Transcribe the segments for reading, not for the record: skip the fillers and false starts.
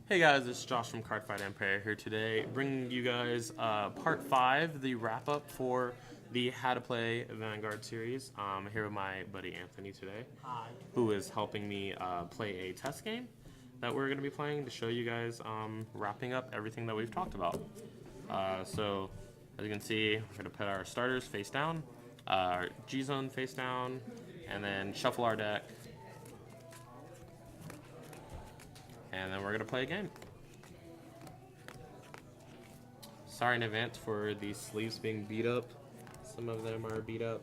Hey guys, it's Josh from Cardfight Empire here today, bringing you guys part 5, the wrap-up for the How to Play Vanguard series. I'm here with my buddy Anthony today, who is helping me play a test game that we're going to be playing to show you guys wrapping up everything that we've talked about. So, as you can see, we're going to put our starters face down, our G-Zone face down, and then shuffle our deck. And then we're going to play a game. Sorry in advance for these sleeves being beat up. Some of them are beat up.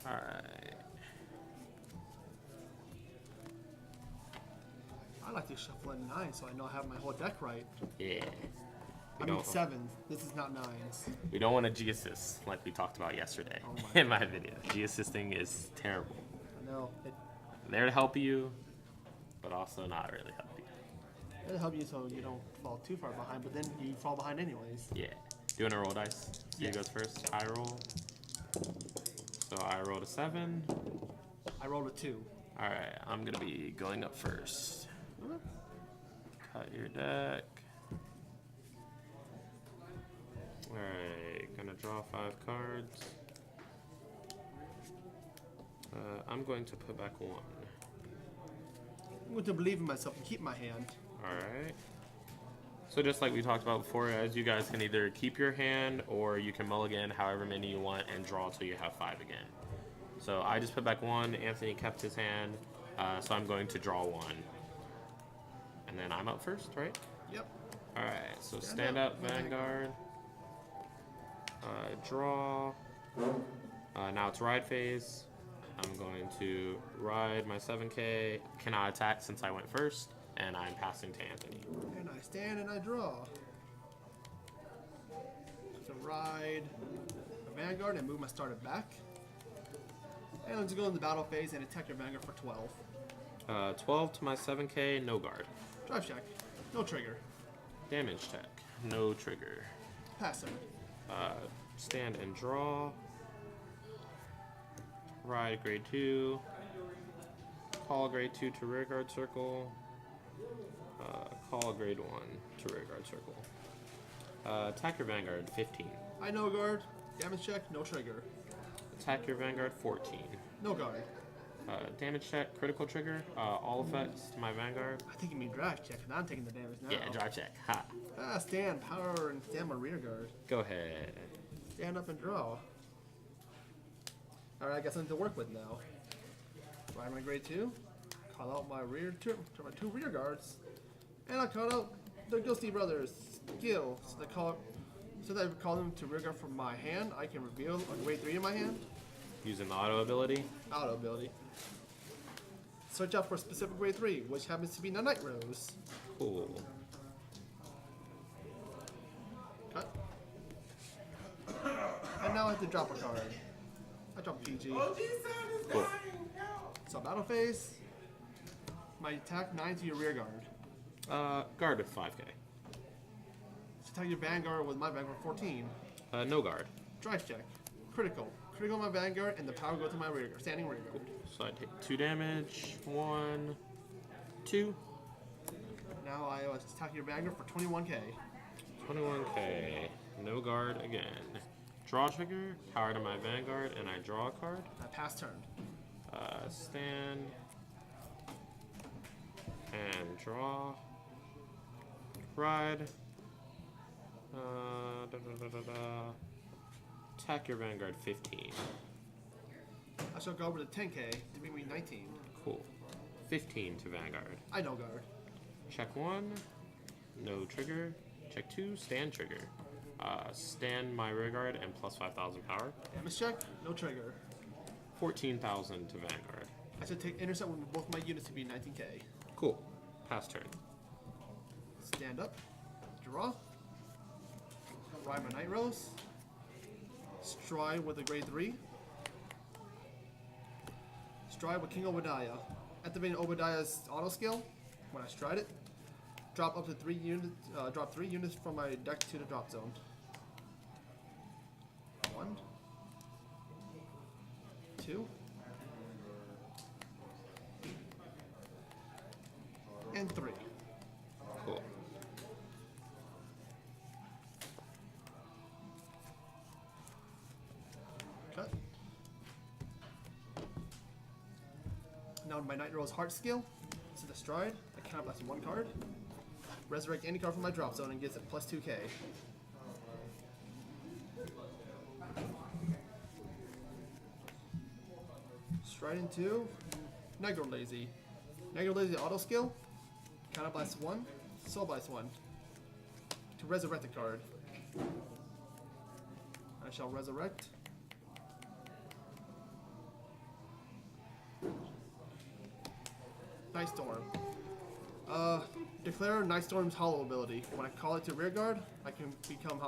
Alright. I like to shuffle at 9 so I know I have my whole deck right. Yeah. I mean 7s. This is not 9s. We don't want to G-assist like we talked about yesterday in my video. G-assisting is terrible. I know. There to help you, but also not really help you. It'll help you so you don't fall too far behind, but then you fall behind anyways. Yeah. Do you want to roll dice? Yeah. You goes first. I roll. So I rolled a 7. I rolled a 2. Alright, I'm going to be going up first. Cut your deck. Alright, gonna draw 5 cards. I'm going to put back 1. I'm going to believe in myself and keep my hand. Alright. So just like we talked about before, as you guys can either keep your hand or you can mulligan however many you want and draw till you have 5 again. So I just put back 1, Anthony kept his hand, so I'm going to draw 1. And then I'm up first, right? Yep. Alright, so stand up, Vanguard. Draw. Now it's ride phase. I'm going to ride my 7K. Cannot attack since I went first, and I'm passing to Anthony. And I stand and I draw. So ride a Vanguard and move my starter back. And let's go in the battle phase and attack your Vanguard for 12. 12 to my 7K, no guard. Drive check. No trigger. Damage check, no trigger. Pass him. Stand and draw. Ride grade 2. Call grade 2 to rearguard circle. Call grade 1 to rearguard circle. Attack your Vanguard 15. I no guard. Damage check. No trigger. Attack your Vanguard 14. No guard. Damage check, critical trigger, all effects to my Vanguard. I think you mean drive check, and I'm taking the damage now. Yeah, drive check. Ha. Stand, power, and stand my rear guard. Go ahead. Stand up and draw. Alright, I got something to work with now. Ride my grade 2. Call out my my 2 rear guards. And I call out the Ghosty Brothers. Skill. So that I call them to rear guard from my hand, I can reveal a grade 3 in my hand. Using the auto ability. Auto ability. Search out for a specific grade 3, which happens to be the Night Rose. Cool. Cut. And now I have to drop a card. I drop a PG. Cool. So battle phase. My attack 9 to your rear guard. Guard with 5K. So attack your Vanguard with my Vanguard 14. No guard. Drive check. Critical. Critical my Vanguard and the power go to my rear guard. Standing rear guard. So I take 2 damage. 1, 2. Now I attack your Vanguard for 21k. 21k. No guard again. Draw trigger. Power to my Vanguard, and I draw a card. I pass turn. Stand. And draw. Ride. Attack your Vanguard 15. I shall go over to 10k to make me 19. Cool. 15 to Vanguard. I no guard. Check 1. No trigger. Check 2. Stand trigger. Stand my rear guard and plus 5,000 power. Damage check. No trigger. 14,000 to Vanguard. I should take intercept with both my units to be 19k. Cool. Pass turn. Stand up. Draw. Ride my Night Rose. Stride with a grade 3. Stride with King Obadiah. Activating Obadiah's auto skill when I stride it. drop up to 3 units. Drop 3 units from my deck to the drop zone. 1, 2, and 3. Cool. Cut. Now my Night Rose Heart skill. To the stride, I count blast 1 card. Resurrect any card from my drop zone and gets it plus 2k. Stride into Negro Lazy. Negro Lazy auto skill. Counter blast 1, soul blast 1. To resurrect a card. I shall resurrect. Night Storm. Declare Night Storm's hollow ability. When I call it to rear guard, I can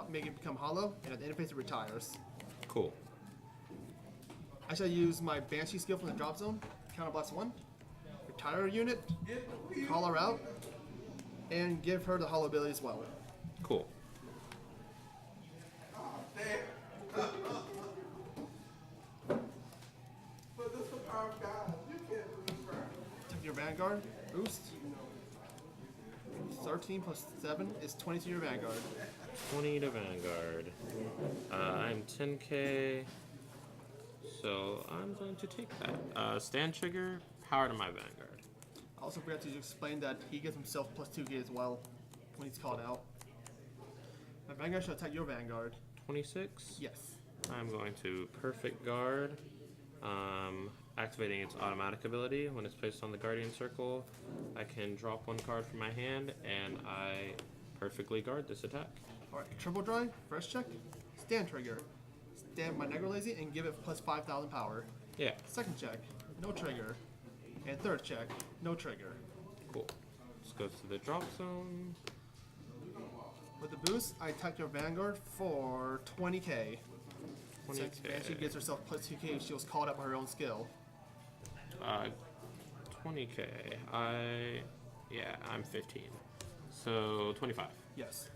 make it become hollow, and at the interface it retires. Cool. I shall use my Banshee skill from the drop zone. Counter blast 1. Retire a unit. Call her out. And give her the hollow ability as well. Cool. Take your Vanguard. Boost. 13 plus 7 is 20 to your Vanguard. 20 to Vanguard. I'm 10k, so I'm going to take that. Stand trigger, power to my Vanguard. I also forgot to explain that he gives himself plus 2k as well when he's called out. My Vanguard shall attack your Vanguard. 26? Yes. I'm going to Perfect Guard, activating its automatic ability. When it's placed on the Guardian Circle, I can drop 1 card from my hand, and I perfectly guard this attack. Alright, triple dry, first check, stand trigger. Stand my Negro Lazy and give it plus 5,000 power. Yeah. Second check, no trigger. And third check, no trigger. Cool. This goes to the drop zone. With the boost, I attack your Vanguard for 20k. 20k. Since Banshee gives herself plus 2k if she was called up by her own skill. 20k. I'm 15. So 25. Yes.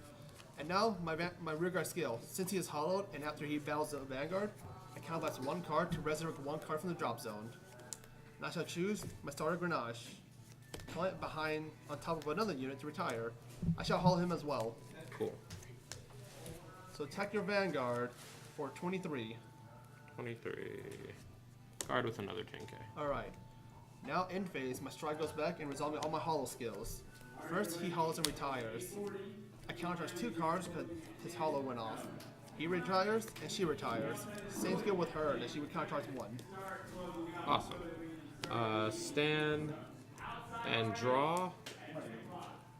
And now my rearguard skill. Since he is hollowed and after he battles the Vanguard, I count blast 1 card to resurrect 1 card from the drop zone. And I shall choose my starter Grenache. Call it behind on top of another unit to retire. I shall hollow him as well. Cool. So attack your Vanguard for 23. 23. Guard with another 10k. Alright. Now in phase, my stride goes back and resolving all my hollow skills. First, he hollows and retires. I countercharge 2 cards because his hollow went off. He retires and she retires. Same skill with her that she would countercharge 1. Awesome. Stand and draw.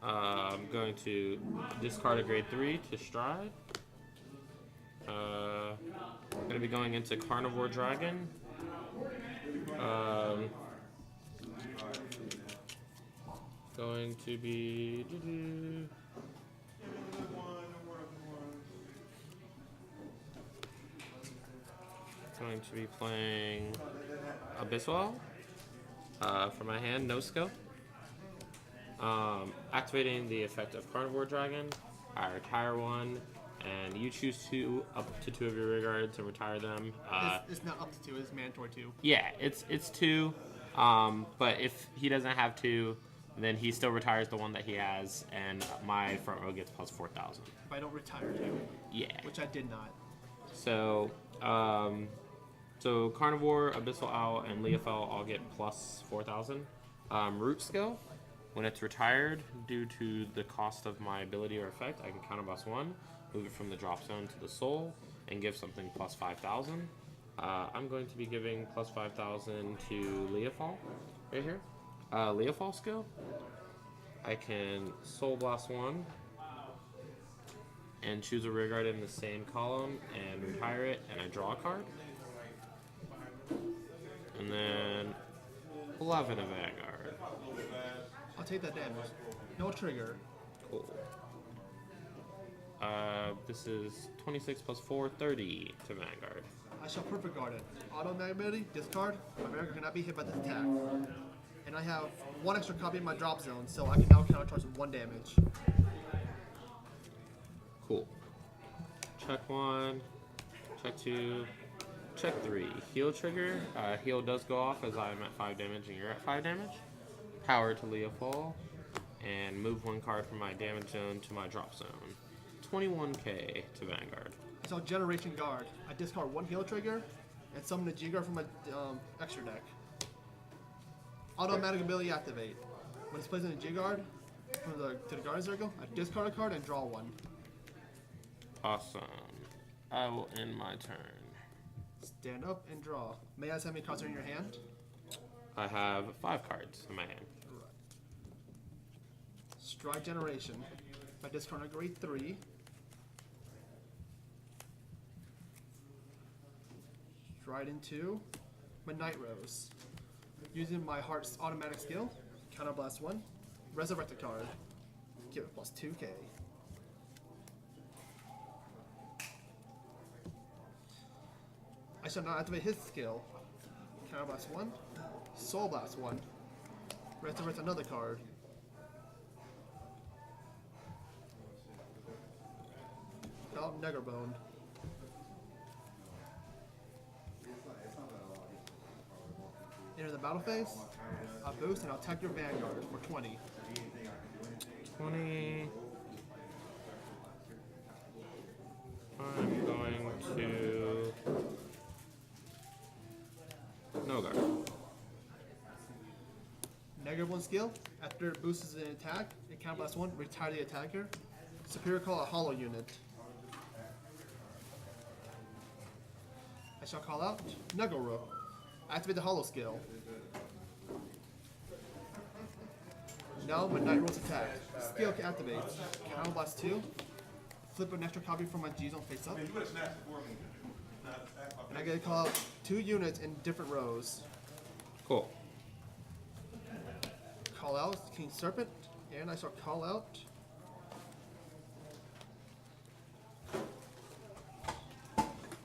I'm going to discard a grade 3 to stride. I'm going to be going into Carnivore Dragon. Going to be playing Abyssal for my hand, no skill. Activating the effect of Carnivore Dragon, I retire 1, and you choose up to 2 of your rear guards and retire them. It's not up to 2, it's mandatory 2. Yeah, it's 2, but if he doesn't have 2, then he still retires the one that he has, and my front row gets plus 4,000. If I don't retire 2. Yeah. Which I did not. So, so Carnivore, Abyssal Owl, and Leofel all get plus 4,000. Root skill, when it's retired, due to the cost of my ability or effect, I can counterblast 1, move it from the drop zone to the soul, and give something plus 5,000. I'm going to be giving plus 5,000 to Leofel, right here. Leofel skill, I can Soul Blast 1 and choose a rear guard in the same column and retire it, and I draw a card. And then 11 of Vanguard. I'll take that damage. No trigger. Cool. This is 26 plus 4, 30 to Vanguard. I shall perfect guard it. Automatic ability, discard. My Vanguard cannot be hit by this attack. And I have one extra copy in my drop zone, so I can now counter charge with 1 damage. Cool. Check 1, check 2, check 3. Heal trigger. Heal does go off as I'm at 5 damage and you're at 5 damage. Power to Leopold. And move 1 card from my damage zone to my drop zone. 21k to Vanguard. So Generation Guard. I discard 1 heal trigger and summon a G-Guard from my extra deck. Automatic ability activate. When it's placed in a G-Guard, to the guard circle, I discard a card and draw 1. Awesome. I will end my turn. Stand up and draw. May I ask how many cards are in your hand? I have 5 cards in my hand. Stride Generation. I discard a grade 3. Stride into my Night Rose. Using my Heart's automatic skill, Counterblast 1, resurrect a card. Give it plus 2k. I shall now activate his skill. Counterblast 1, Soul Blast 1, resurrect another card. Negerbone. Enter the battle phase. I'll boost and I'll attack your Vanguard for 20. 20. I'm going to no guard. Negerbone skill. After it boosts an attack, it counterblast 1, retire the attacker. Superior call a hollow unit. I shall call out Negerook. Activate the hollow skill. Now my Night Rose attack. Skill activates. Counterblast 2. Flip an extra copy from my G-Zone face up. And I get to call out 2 units in different rows. Cool. Call out King Serpent. And I shall call out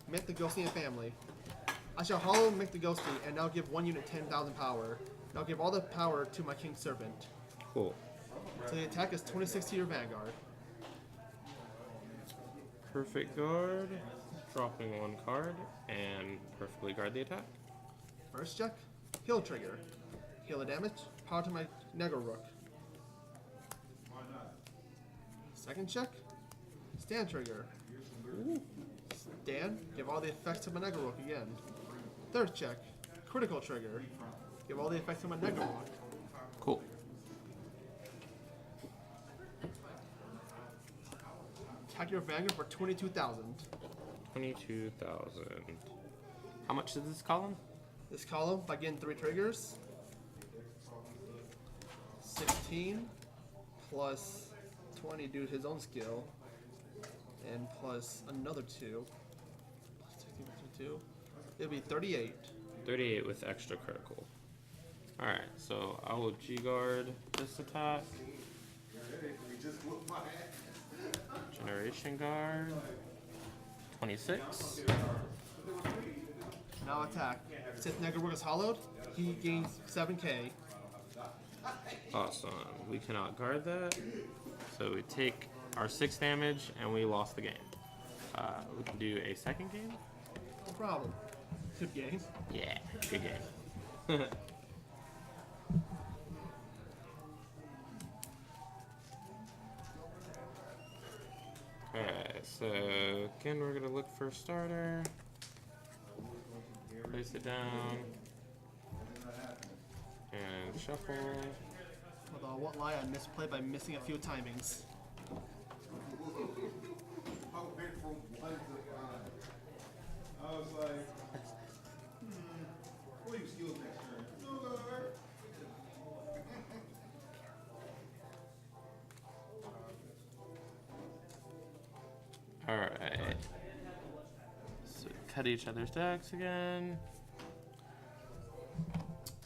Myth the Ghosty and Family. I shall hollow Myth the Ghosty and now give 1 unit 10,000 power. Now give all the power to my King Serpent. Cool. So the attack is 26 to your Vanguard. Perfect guard. Dropping 1 card and perfectly guard the attack. First check, heal trigger. Heal the damage, power to my Negerook. Second check, stand trigger. Stand, give all the effects to my Negerook again. Third check, critical trigger. Give all the effects to my Negerook. Cool. Attack your Vanguard for 22,000. 22,000. How much is this column? This column, by getting 3 triggers, 16 plus 20 due to his own skill, and plus another 2. Plus 16 plus 2. It'll be 38. 38 with extra critical. Alright, so I will G-guard this attack. Generation guard. 26. Now attack. Since Negerook is hollowed, he gains 7k. Awesome. We cannot guard that. So we take our 6 damage and we lost the game. We can do a second game. No problem. Good game. Yeah, good game. Alright, so again we're gonna look for a starter. Place it down. And shuffle. Although I won't lie, I misplayed by missing a few timings. I was like, what are you skills next turn? Alright. So cut each other's decks again.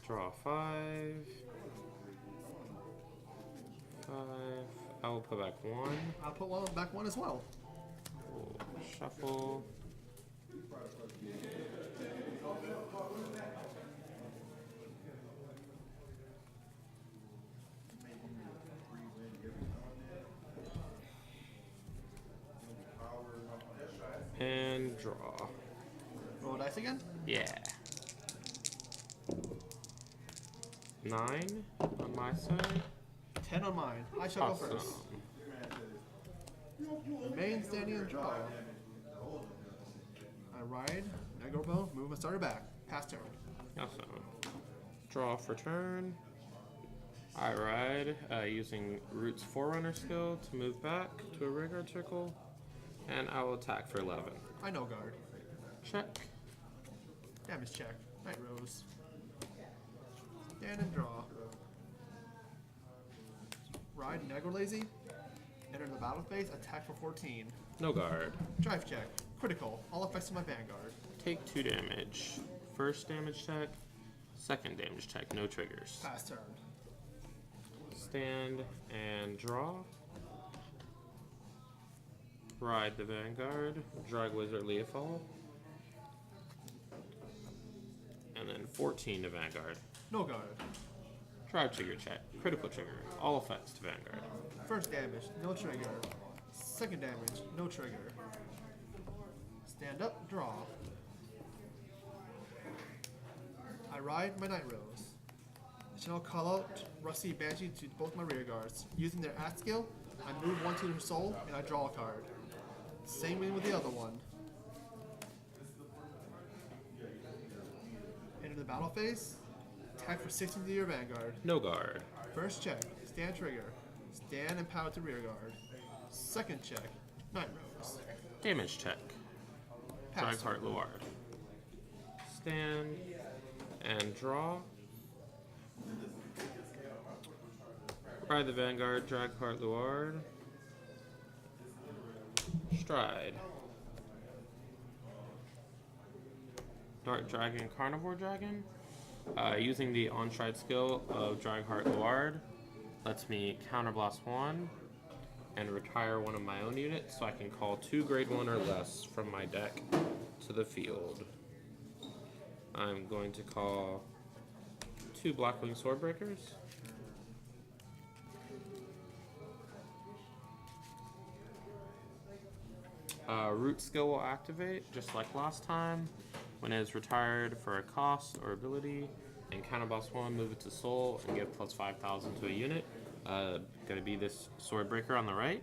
Draw 5. 5. I will put back 1. I'll put one back 1 as well. We'll shuffle. And draw. Roll dice again. Yeah. 9 on my side. 10 on mine. I shall go Awesome. first. Remain standing and draw. I ride. Negro bone. Move my starter back. Pass turn. Awesome. Draw for turn. I ride using Root's Forerunner skill to move back to a rearguard circle. And I will attack for 11. I know guard. Check. Damage check. Night Rose. Stand and draw. Ride Negro Lazy. Enter the battle phase. Attack for 14. No guard. Drive check. Critical. All effects of my Vanguard. Take 2 damage. First damage check. Second damage check. No triggers. Pass turn. Stand and draw. Ride the Vanguard. Drag Wizard Leofall. And then 14 to Vanguard. No guard. Drive trigger check. Critical trigger. All effects to Vanguard. First damage. No trigger. Second damage. No trigger. Stand up. Draw. I ride my Night Rose. I shall call out Rusty Banshee to both my rear guards. Using their act skill, I move one to their soul and I draw a card. Same way with the other one. Enter the battle phase. Attack for 16 to your Vanguard. No guard. First check. Stand trigger. Stand and power to rear guard. Second check. Night Rose. Damage check. Pass. Dragheart Luard. Stand and draw. Ride the Vanguard, Dragheart Luard. Stride. Dark Dragon, Carnivore Dragon. Using the on-stride skill of Dragheart Luard, lets me counterblast 1 and retire one of my own units so I can call 2 grade 1 or less from my deck to the field. I'm going to call 2 Blackwing Swordbreakers. Root skill will activate, just like last time. When it is retired for a cost or ability, and counterblast 1, move it to soul, and give plus 5,000 to a unit. Gonna be this Swordbreaker on the right.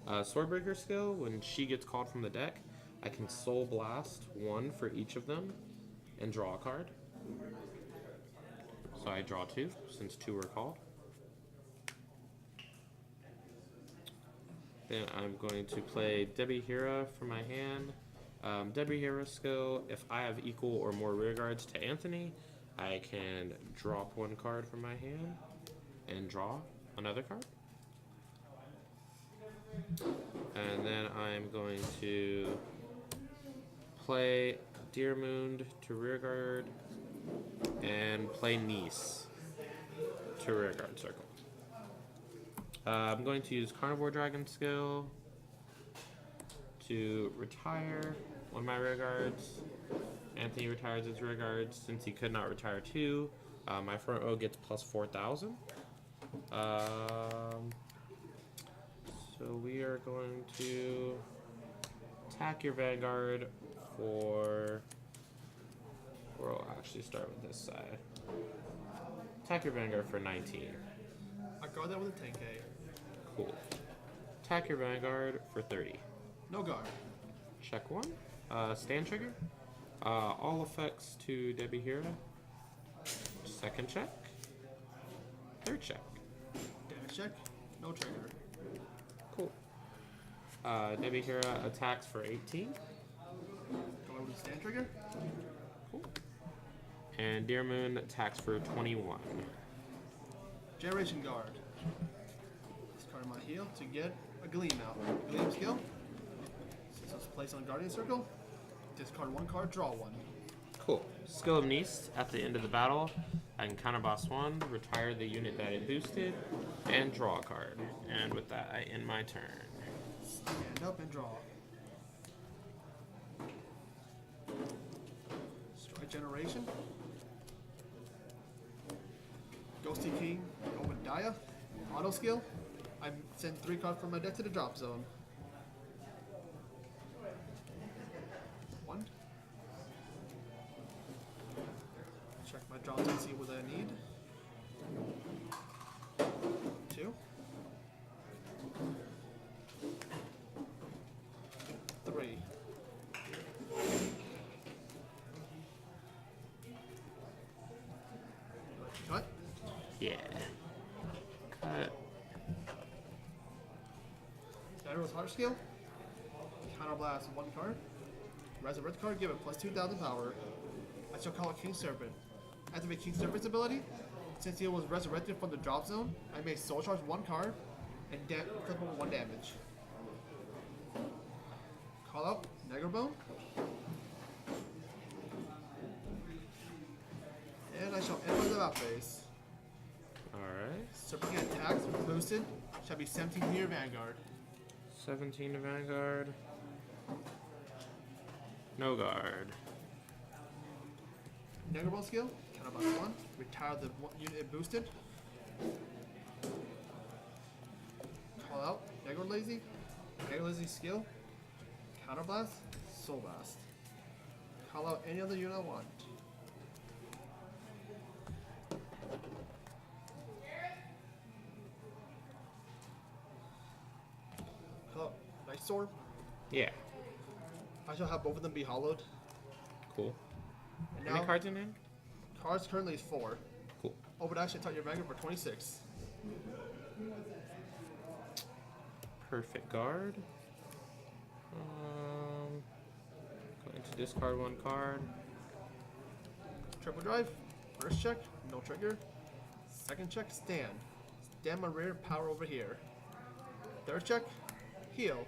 Swordbreaker skill, when she gets called from the deck, I can soul blast 1 for each of them, and draw a card. So I draw 2, since 2 were called. Then I'm going to play Debbie Hira for my hand. Debbie Hira skill, if I have equal or more rear guards to Anthony, I can drop 1 card from my hand and draw another card. And then I'm going to play Deermoond to rear guard and play Niece to rear guard circle. I'm going to use Carnivore Dragon skill to retire one of my rear guards. Anthony retires his rear guards since he could not retire 2. My front row gets plus 4,000. So we are going to attack your Vanguard for. We'll actually start with this side. Attack your Vanguard for 19. I guard that with a 10k. Cool. Attack your Vanguard for 30. No guard. Check 1. Stand trigger. All effects to Debbie Hira. Second check. Third check. Damage check. No trigger. Cool. Debbie Hira attacks for 18. Go over to the stand trigger. Cool. And Deermoon attacks for 21. Generation Guard. Discard my heal to get a Gleam out. Gleam skill. So it's placed on Guardian Circle. Discard 1 card, draw 1. Cool. Skill of Niece. At the end of the battle, I can counterboss 1, retire the unit that it boosted, and draw a card. And with that, I end my turn. Stand up and draw. Strike Generation. Ghosty King, Obadiah. Auto skill. I send 3 cards from my deck to the drop zone. Let's see what I need. 2. 3. Cut. Yeah. Cut. General's Heart Skill. Counterblast 1 card. Resurrect card, give it plus 2,000 power. I shall call it King Serpent. Activate King Serpent's ability. Since he was resurrected from the drop zone, I may soul charge 1 card and flip him 1 damage. Call out Negerbone. And I shall enter the battle phase. Alright. Serpent attacks boosted shall be 17 to your Vanguard. 17 to Vanguard. No guard. Negerbone skill, counterblast 1. Retire the unit it boosted. Call out Negro Lazy. Negro Lazy skill, counterblast, soul blast. Call out any other unit I want. Call out Night Storm. Yeah. I shall have both of them be hollowed. Cool. And How many now, cards in hand? cards currently is 4. Cool. Over that, I should tell your Vanguard for 26. Perfect guard. Going to discard 1 card. Triple drive. First check, no trigger. Second check, stand. Stand my rear power over here. Third check, heal.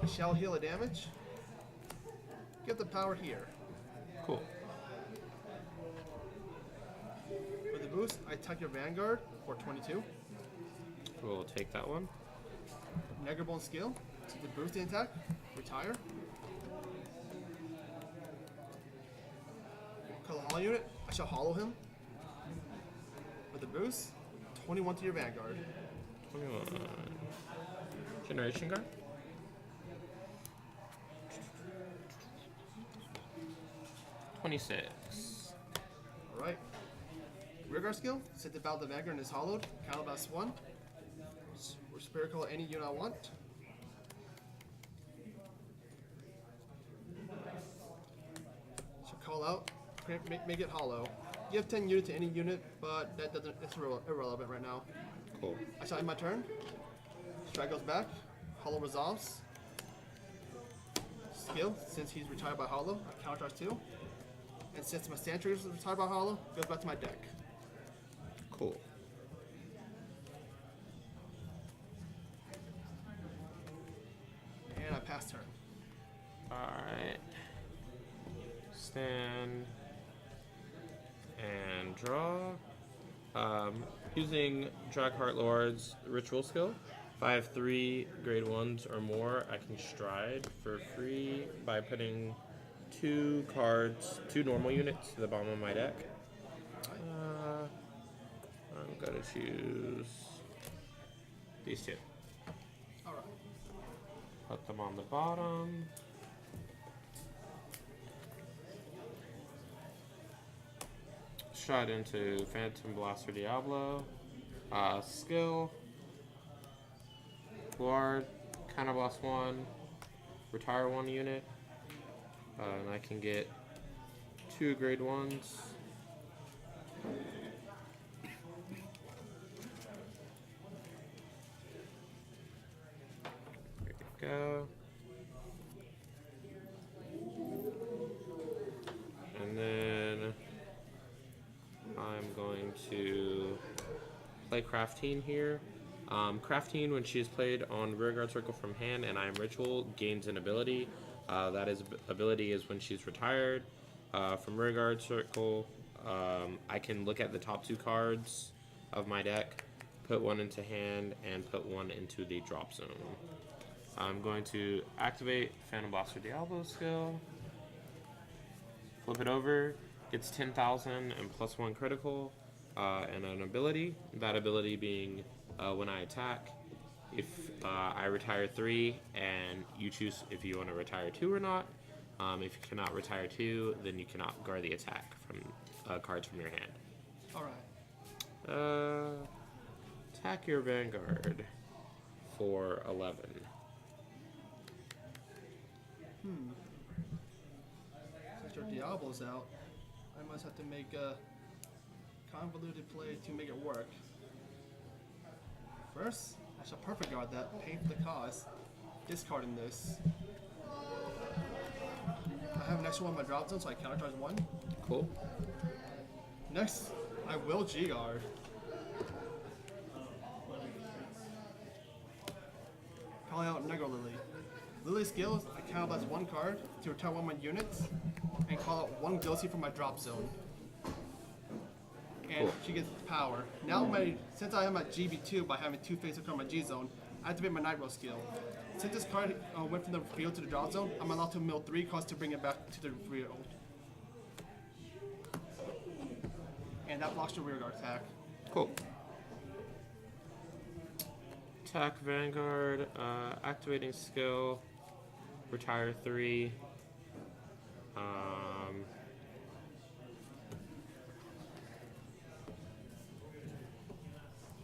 I shall heal a damage. Get the power here. Cool. With the boost, I attack your Vanguard for 22. We'll take that one. Negerbone skill. To the boosting attack, retire. Call a hollow unit. I shall hollow him. With the boost, 21 to your Vanguard. 21. Generation guard. $26. Alright. Rearguard skill. Set the battle the Vanguard and is hollowed. Counterblast 1. Spirit call any unit I want. So call out. Make it hollow. You have 10 units to any unit, but that doesn't. It's irrelevant right now. Cool. I shall end my turn. Strike goes back. Hollow resolves. Skill. Since he's retired by hollow, I countercharge 2. And since my stand trigger is retired by hollow, goes back to my deck. Cool. And I pass turn. Alright. Stand. And draw. Using Dragheart Lord's ritual skill. If I have 3 grade 1s or more, I can stride for free by putting 2 cards, 2 normal units to the bottom of my deck. I'm gonna choose these 2. Alright. Put them on the bottom. Shot into Phantom Blaster Diablo. Skill. Guard. Counterblast 1. Retire 1 unit. And I can get 2 grade 1s. There we go. And then I'm going to play Craftine here. Craftine, when she is played on Rearguard Circle from hand and I am Ritual, gains an ability. That ability is when she's retired. From Rearguard Circle, I can look at the top 2 cards of my deck, put 1 into hand, and put 1 into the drop zone. I'm going to activate Phantom Blaster Diablo skill, flip it over, gets 10,000 and plus 1 critical, and an ability. That ability being when I attack, if I retire 3 and you choose if you want to retire 2 or not. If you cannot retire 2, then you cannot guard the attack cards from your hand. Alright. Attack your Vanguard for 11. Since your Diablo's out, I must have to make a convoluted play to make it work. First, I shall perfect guard that, pay for the cost, discarding this. I have an extra one in my drop zone, so I countercharge one. Cool. Next, I will G-guard. Calling out Negro Lily. Lily's skills, I counterblast one card to retire one of my units, and call out one Ghosty from my drop zone. And Cool. she gets power. Now, since I am at GB2 by having two faces from my G zone, I activate my Night Roll skill. Since this card went from the field to the drop zone, I'm allowed to mill 3 cards to bring it back to the field. And that blocks your rear guard attack. Cool. Attack Vanguard, activating skill, retire 3.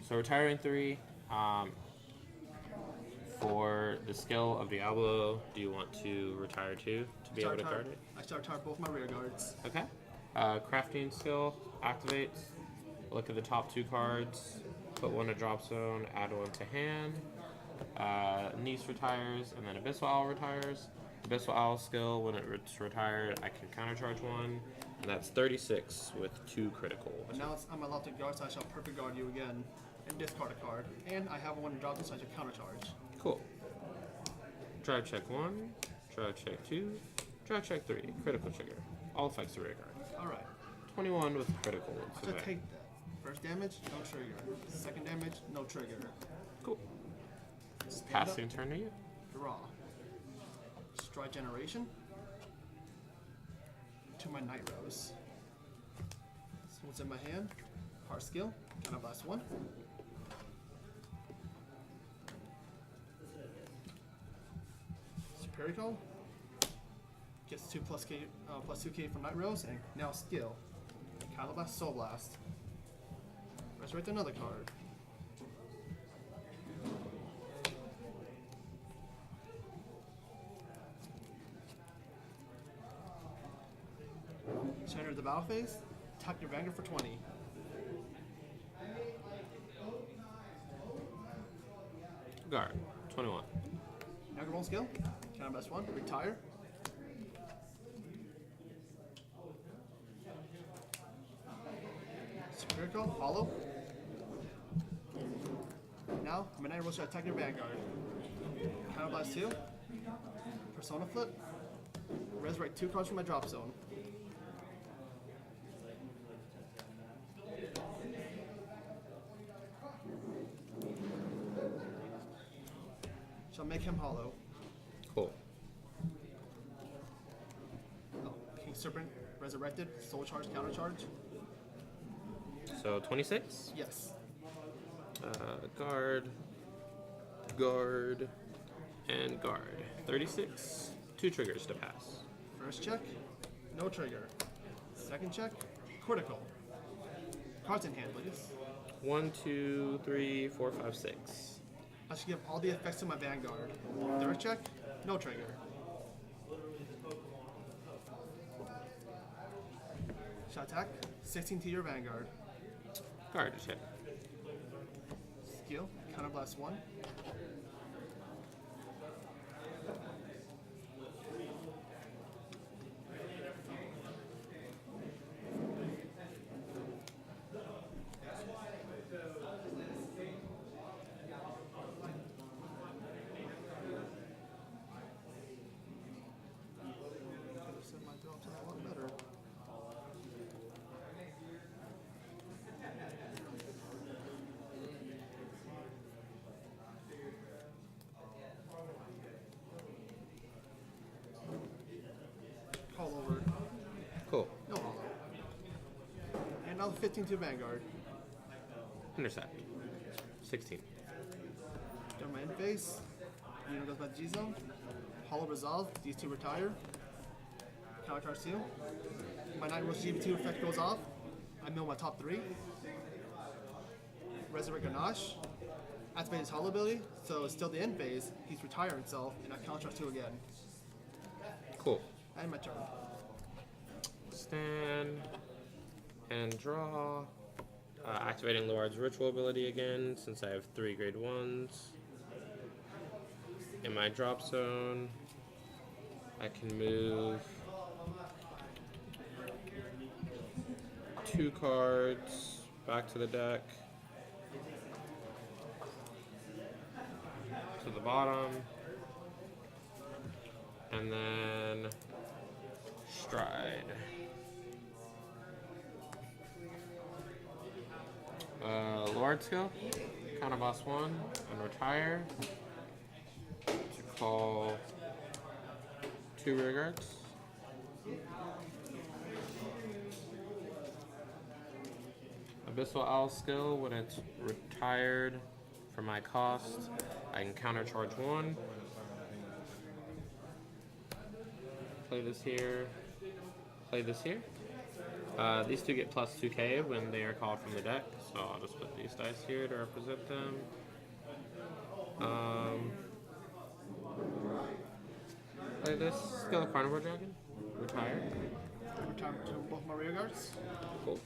So retiring 3. For the skill of Diablo, do you want to retire 2 to be able to guard it? I shall retire both my rear guards. Okay. Crafting skill activates. Look at the top 2 cards. Put 1 to drop zone. Add 1 to hand. Niece retires, and then Abyssal Owl retires. Abyssal Owl skill, when it's retired, I can countercharge 1, and that's 36 with 2 critical. But now I'm allowed to guard, so I shall perfect guard you again and discard a card. And I have one to drop zone, so I shall countercharge. Cool. Drive check 1. Drive check 2. Drive check 3. Critical trigger. All effects are rear guard. Alright. 21 with critical. I shall take that. First damage, no trigger. Second damage, no trigger. Cool. Stand Passing up, turn to you. draw. Stride generation. To my Night Rose. So what's in my hand? Heart skill. Counterblast 1. Superior Call. Gets 2 plus K, plus 2K from Night Rose, and now skill. Counterblast, Soul Blast. Resurrect another card. Enter the battle phase. Attack your Vanguard for 20. Guard. 21. Vanguard roll skill. Counterblast 1. Retire. Superior Call. Hollow. Now, Midnight Roll shall attack your Vanguard. Counterblast 2. Persona Flip. Resurrect 2 cards from my drop zone. Shall make him hollow. Cool. Oh, King Serpent resurrected. Soul charge, counter charge. So 26. Yes. Guard. Guard. And guard. 36. 2 triggers to pass. First check, no trigger. Second check, critical. Cards in hand, please. 1, 2, 3, 4, 5, 6. I should give all the effects to my Vanguard. Third check, no trigger. Shall attack, 16 to your Vanguard. Guard attack. Skill, counterblast 1. Could've set my drops a lot better. Call over. Cool. No hollow. And now 15 to Vanguard. Intercept. 16. During my end phase, unit goes by G zone. Hollow resolve, these 2 retire. counter charge 2. My Night Rush GB2 effect goes off. I mill my top 3. Resurrect Ganache. Activate his hollow ability, so it's still the end phase. He's retiring himself, and I counter charge 2 again. Cool. And my turn. Stand and draw. Activating Lord's Ritual ability again, since I have 3 grade 1s. In my drop zone, I can move 2 cards back to the deck. To the bottom. And then Stride. Lord skill, counter boss 1, and retire to call 2 rear guards. Abyssal Owl skill, when it's retired for my cost, I can counter charge 1. Play this here. Play this here. These 2 get plus 2k when they are called from the deck, so I'll just put these dice here to represent them. Play this skill of Carnivore Dragon. Retire. Return to both my rear guards. Cool.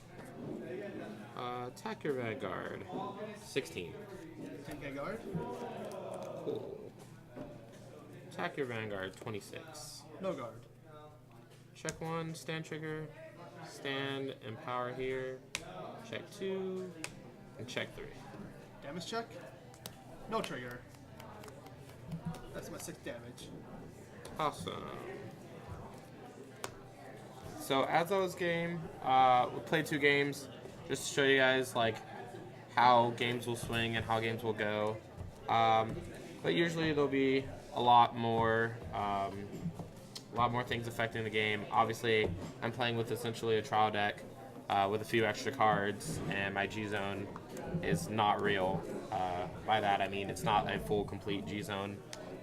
Attack your Vanguard. 16. 10k guard. Cool. Attack your Vanguard. 26. No guard. Check 1, stand trigger, stand and power here, check 2, and check 3. Damage check. No trigger. That's my 6 damage. Awesome. So as I was game, we played 2 games just to show you guys like how games will swing and how games will go. But usually there'll be a lot more things affecting the game. Obviously, I'm playing with essentially a trial deck with a few extra cards, and my G-Zone is not real. By that, I mean it's not a full, complete G-Zone.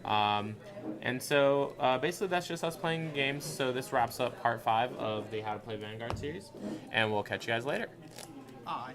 And so, basically, that's just us playing games. So this wraps up part 5 of the How to Play Vanguard series, and we'll catch you guys later. Aye.